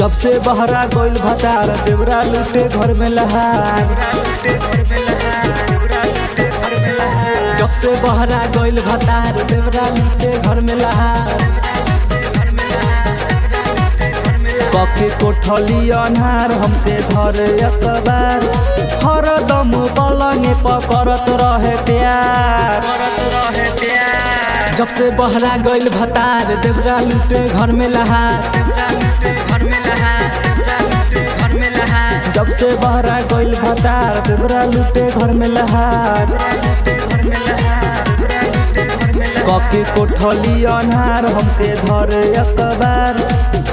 जब से बहरा गोइल भतार देवरा लूटे घर में लहार। जब से बहरा गोइल भतार देवरा लूटे घर में लहार। कके कोठली अन्हार हमके धरे अखबार, हरदम पलंगे पकड़त रहे प्यार। जब से बहरा गइल भतार देवरा लूटे घर में लहार। जब से बहरा गइल भतार देवरा लूटे घर में लहार। कके कोठली अन्हार हमके धरे अखबार,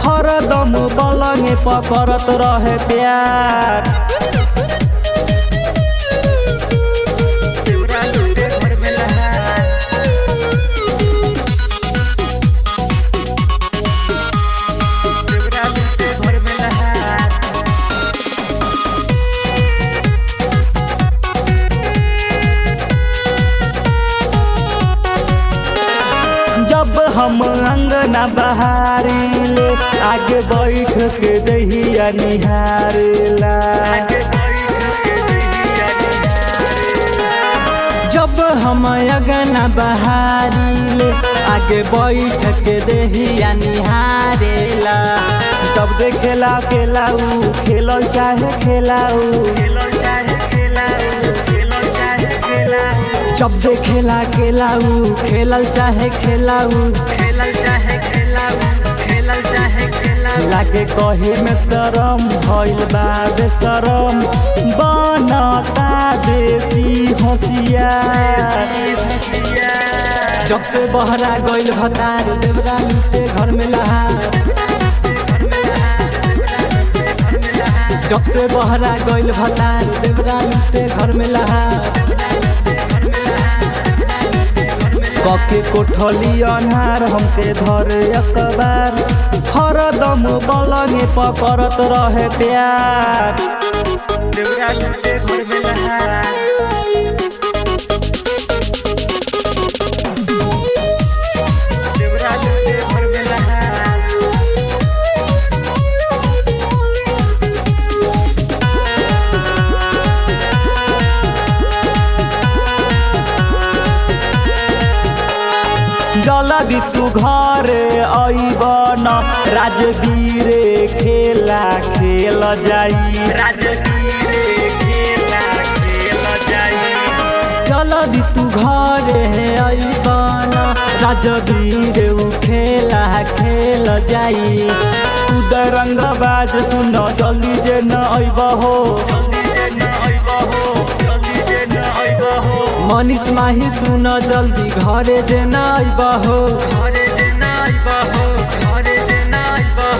हरदम पलंगे पकड़त रहे प्यार। जब हम अंगना बहारीले आगे बैठ के दहिया निहारेला। जब हम अंगना बहारीले आगे बैठ के दहिया निहारेला। तब देखेला खेलाऊ खेलल चाहे खेलाऊ। जब देखेला खेलाऊ खेलल चाहे खेलाऊ। लागे कहे में शरम भइल बा बेशरम, बनता देसी होशियार। जब से बहरा गइल भतार देवरा लूटे घर में लहार। जब से बहरा गइल भतार देवरा लूटे घर में लहार। कके कोठली अन्हार हमके धरे अखबार, हरदम पलंगे पकड़त रहे प्यार। देवरा लूटे घर में लहार। देवरा लूटे घर में लहार। जल्दी तू घरे अइब न राजवीरे खेला खेल जाई। जल्दी तू घरे अइब न राजवीरे खेला खेल जाई। तू दरंगबाज सुन जल्दी जे न अइब हो। मनीष माही सुन जल्दी घरे जे न अइब हो।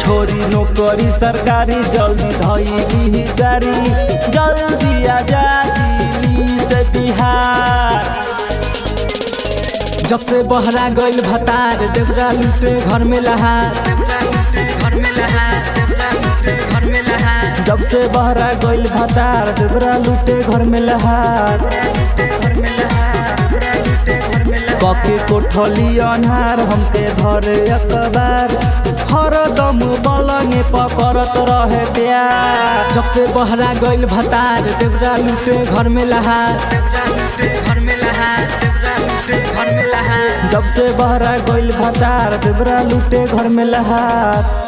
छोरी नौकरी सरकारी जल्दी धइली गाड़ी, जल्दी आजा दिल्ली से बिहार। जब से बहरा गइल भतार देवरा लूटे घर में लहार। जब से बहरा गइल भतार देवरा लूटे घर में लहार। कके कोठली अन्हार हमके धरे अखबार, हरदम पलंगे पकड़त रहे प्यार। जब से बहरा गइल भतार देवरा लूटे घर में लहार। जब से बहरा गइल भतार देवरा लूटे घर में लहार।